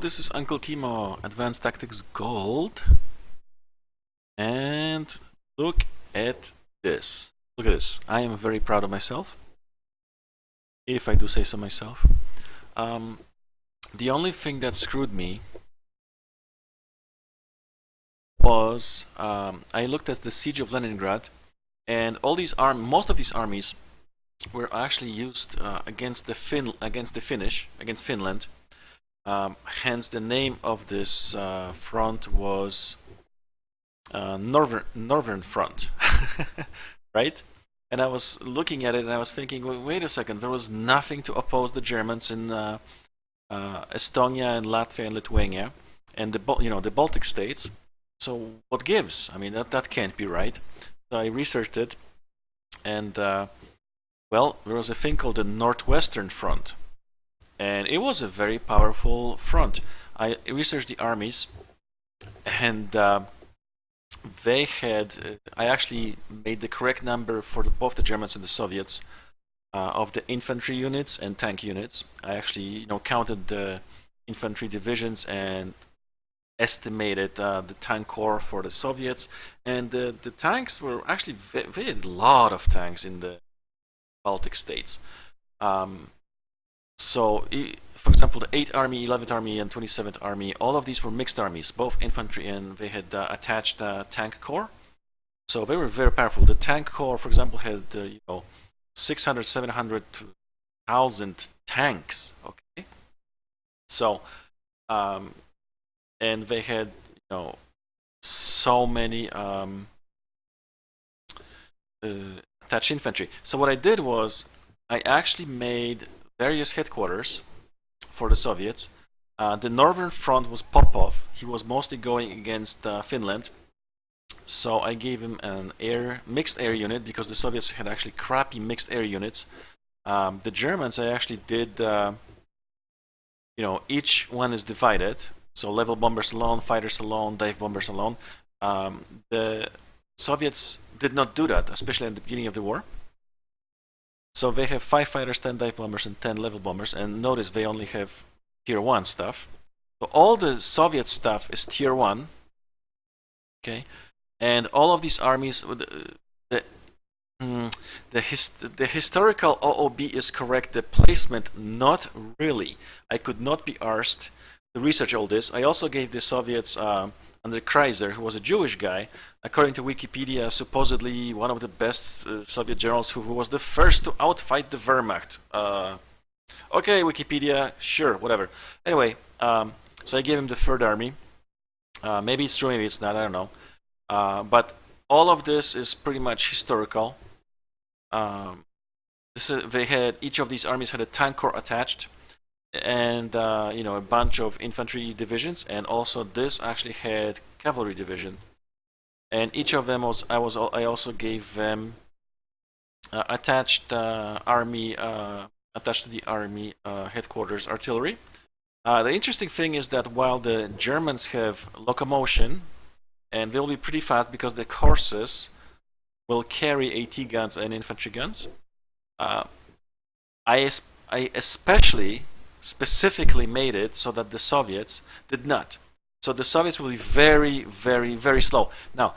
this is Uncle Timo, Advanced Tactics Gold. And look at this. Look at this. I am very proud of myself, if I do say so myself. The only thing that screwed me was I looked at the Siege of Leningrad, and all these most of these armies were actually used against Finland. Hence, the name of this front was Northern Front, right? And I was looking at it and I was thinking, wait a second, there was nothing to oppose the Germans in Estonia and Latvia and Lithuania and the Baltic states. So what gives? I mean, that can't be right. So I researched it, and well, there was a thing called the Northwestern Front, and it was a very powerful front. I researched the armies, and they had. I actually made the correct number for both the Germans and the Soviets of the infantry units and tank units. I actually, counted the infantry divisions and estimated the tank corps for the Soviets, and the tanks were actually they had a lot of tanks in the Baltic states. So, for example, the 8th Army, 11th Army, and 27th Army, all of these were mixed armies, both infantry and they had attached tank corps. So they were very powerful. The tank corps, for example, had 600, 700,000 tanks. Okay, so and they had so many attached infantry. So what I did was I actually made various headquarters for the Soviets. The Northern Front was Popov. He was mostly going against Finland. So I gave him an mixed air unit because the Soviets had actually crappy mixed air units. The Germans, I actually did, each one is divided. So level bombers alone, fighters alone, dive bombers alone. The Soviets did not do that, especially at the beginning of the war. So they have 5 fighters, 10 dive bombers, and 10 level bombers. And notice they only have tier 1 stuff. So all the Soviet stuff is tier 1. Okay, and all of these armies, the historical OOB is correct. The placement, not really. I could not be arsed to research all this. I also gave the Soviets under Kaiser, who was a Jewish guy, according to Wikipedia, supposedly one of the best Soviet generals who was the first to outfight the Wehrmacht. Okay, Wikipedia, sure, whatever. Anyway, so I gave him the 3rd Army. Maybe it's true, maybe it's not, I don't know. But all of this is pretty much historical. Each of these armies had a tank corps attached, and a bunch of infantry divisions, and also this actually had cavalry division, and each of them I also gave them attached army attached to the army headquarters artillery. The interesting thing is that while the Germans have locomotion, and they'll be pretty fast because the horses will carry AT guns and infantry guns, I specifically made it so that the Soviets did not. So the Soviets will be very, very, very slow. Now,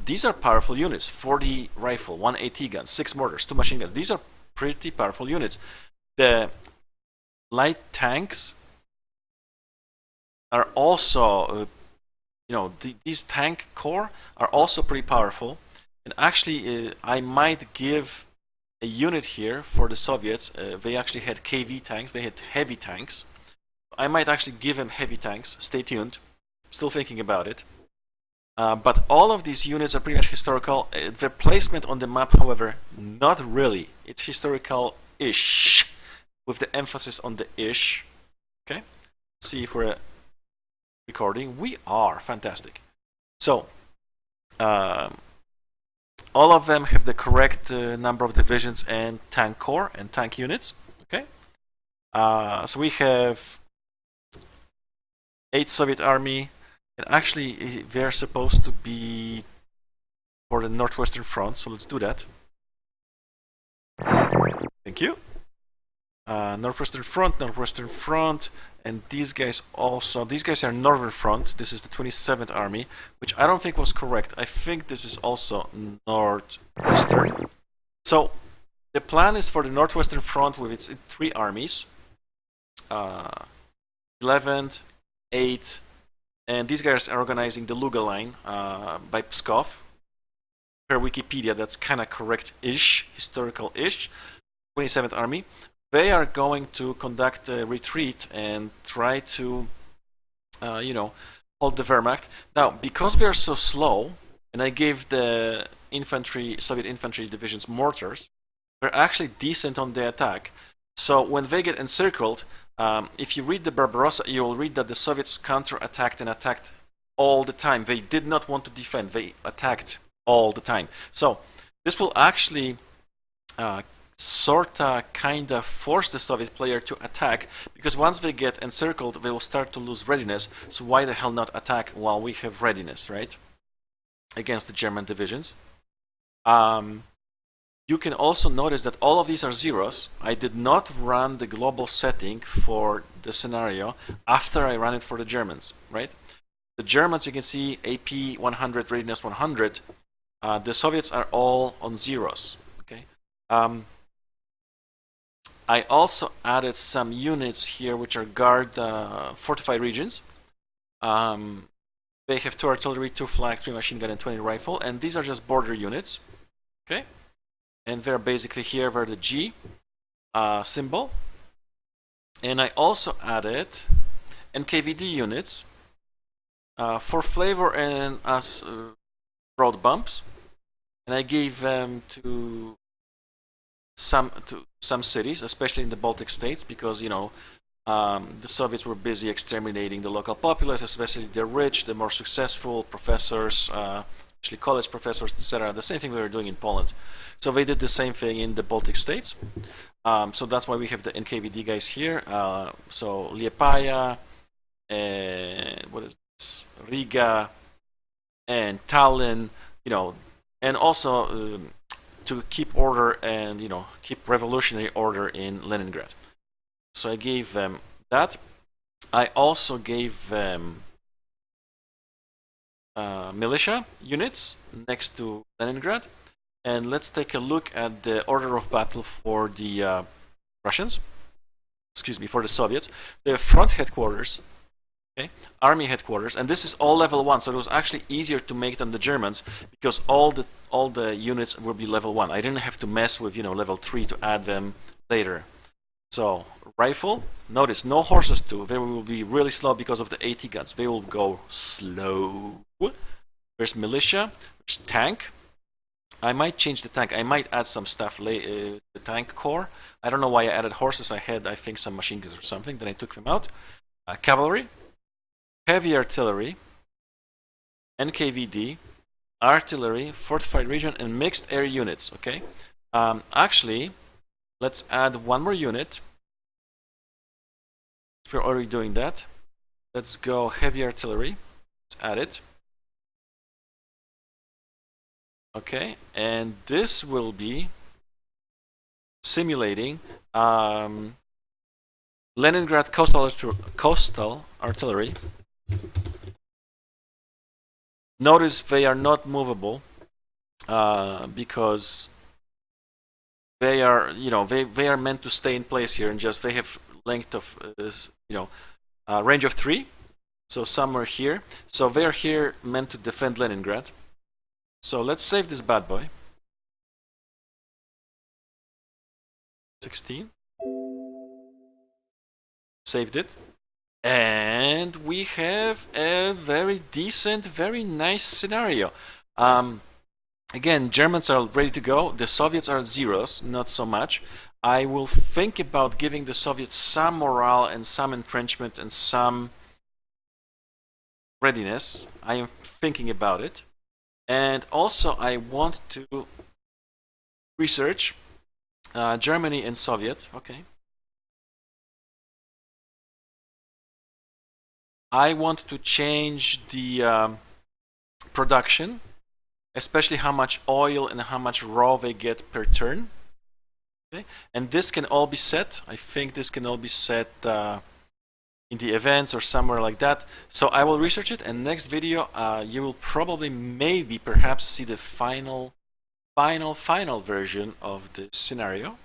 these are powerful units. 40 rifle, 1 AT gun, 6 mortars, 2 machine guns. These are pretty powerful units. The light tanks are also, these tank corps are also pretty powerful. And actually, I might give a unit here for the Soviets. They actually had KV tanks. They had heavy tanks. I might actually give them heavy tanks. Stay tuned. Still thinking about it. But all of these units are pretty much historical. Their placement on the map, however, not really. It's historical-ish, with the emphasis on the ish. Okay? Let's see if we're recording. We are. Fantastic. So, all of them have the correct number of divisions and tank corps and tank units. Okay, so we have 8th Soviet Army, and actually they're supposed to be for the Northwestern Front. So let's do that. Thank you. Northwestern Front, and these guys also. These guys are Northern Front. This is the 27th Army, which I don't think was correct. I think this is also Northwestern. So the plan is for the Northwestern Front with its 3 armies, 11th, 8th, and these guys are organizing the Luga line by Pskov. Per Wikipedia, that's kind of correct-ish, historical-ish. 27th Army. They are going to conduct a retreat and try to, hold the Wehrmacht. Now, because they are so slow, and I gave the Soviet infantry divisions mortars, they're actually decent on the attack. So when they get encircled, if you read the Barbarossa, you will read that the Soviets counter-attacked and attacked all the time. They did not want to defend. They attacked all the time. So this will actually kinda force the Soviet player to attack, because once they get encircled, they will start to lose readiness. So why the hell not attack while we have readiness, right? Against the German divisions. You can also notice that all of these are zeros. I did not run the global setting for the scenario after I ran it for the Germans, right? The Germans, you can see AP 100, readiness 100. The Soviets are all on zeros, okay? I also added some units here which are guard fortified regions. They have 2 artillery, 2 flak, 3 machine gun, and 20 rifle, and these are just border units, okay? And they're basically here where the G symbol. And I also added NKVD units for flavor and as road bumps, and I gave them to some cities, especially in the Baltic states, because the Soviets were busy exterminating the local populace, especially the rich, the more successful professors, especially college professors, etc. The same thing we were doing in Poland. So they did the same thing in the Baltic states. So that's why we have the NKVD guys here. So Liepaja, what is this? Riga, and Tallinn, and also to keep order and keep revolutionary order in Leningrad. So I gave them that. I also gave them militia units next to Leningrad. And let's take a look at the order of battle for the Russians. Excuse me, for the Soviets. The front headquarters, okay, army headquarters, and this is all level 1. So it was actually easier to make than the Germans, because all the units will be level 1. I didn't have to mess with level 3 to add them later. So rifle, notice no horses too. They will be really slow because of the AT guns. They will go slow. There's militia. There's tank. I might change the tank. I might add some stuff, the tank core. I don't know why I added horses. I had, I think, some machine guns or something. Then I took them out. Cavalry, heavy artillery, NKVD, artillery, fortified region, and mixed air units. Okay. Actually, let's add one more unit. We're already doing that. Let's go heavy artillery. Let's add it. Okay, and this will be simulating Leningrad coastal artillery. Notice they are not movable because they are, they are meant to stay in place here, and just they have length of, range of 3. So somewhere here. So they are here meant to defend Leningrad. So let's save this bad boy. 16. Saved it. And we have a very decent, very nice scenario. Again, Germans are ready to go. The Soviets are zeros, not so much. I will think about giving the Soviets some morale and some entrenchment and some readiness. I am thinking about it. And also, I want to research Germany and Soviet. Okay. I want to change the production, especially how much oil and how much raw they get per turn. Okay, and this can all be set. I think this can all be set in the events or somewhere like that. So I will research it, and next video you will probably, maybe, perhaps see the final version of the scenario.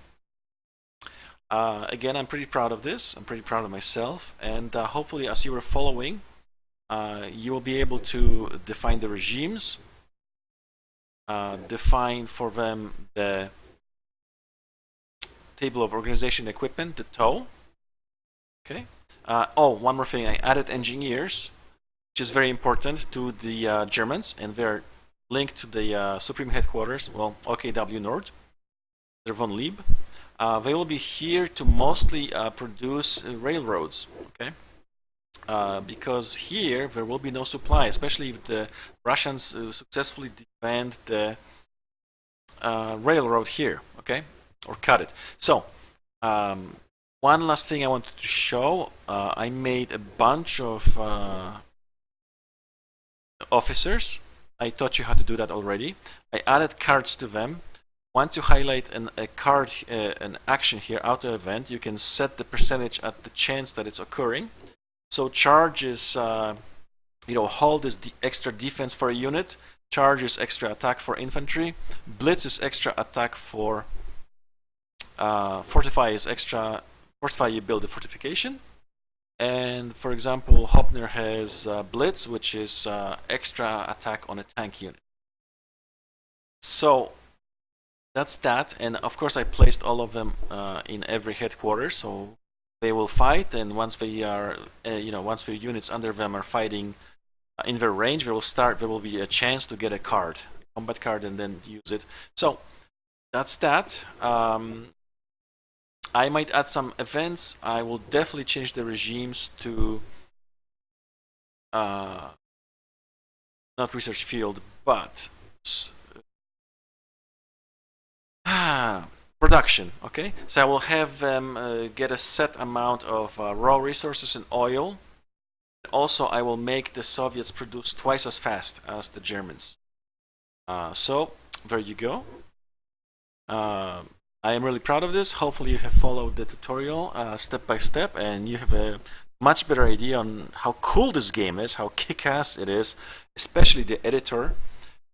Again, I'm pretty proud of this. I'm pretty proud of myself, and hopefully, as you were following, you will be able to define the regimes, define for them the table of organization equipment, the TOE. Okay. Oh, one more thing. I added engineers, which is very important to the Germans, and they're linked to the Supreme Headquarters, well, OKW Nord, they're von Lieb. They will be here to mostly produce railroads, okay? Because here there will be no supply, especially if the Russians successfully defend the railroad here, okay? Or cut it. So, one last thing I wanted to show. I made a bunch of officers. I taught you how to do that already. I added cards to them. Once you highlight a card, an action here, auto event, you can set the percentage at the chance that it's occurring. So charge is, hold is the extra defense for a unit. Charge is extra attack for infantry. Blitz is extra attack for. Fortify is extra. Fortify, you build a fortification. And for example, Hopner has Blitz, which is extra attack on a tank unit. So that's that. And of course, I placed all of them in every headquarters, so they will fight. And once they are, once the units under them are fighting in their range, there will be a chance to get a card, a combat card, and then use it. So that's that. I might add some events. I will definitely change the regimes to not research field, but production. Okay, so I will have them get a set amount of raw resources and oil. Also, I will make the Soviets produce twice as fast as the Germans. So there you go. I am really proud of this. Hopefully you have followed the tutorial step by step, and you have a much better idea on how cool this game is, how kick-ass it is, especially the editor.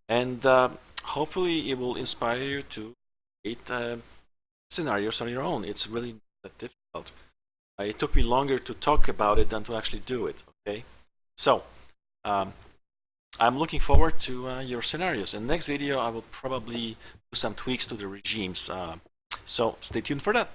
And hopefully it will inspire you to create scenarios on your own. It's really not that difficult. It took me longer to talk about it than to actually do it. Okay, so I'm looking forward to your scenarios. In the next video, I will probably do some tweaks to the regimes. So stay tuned for that.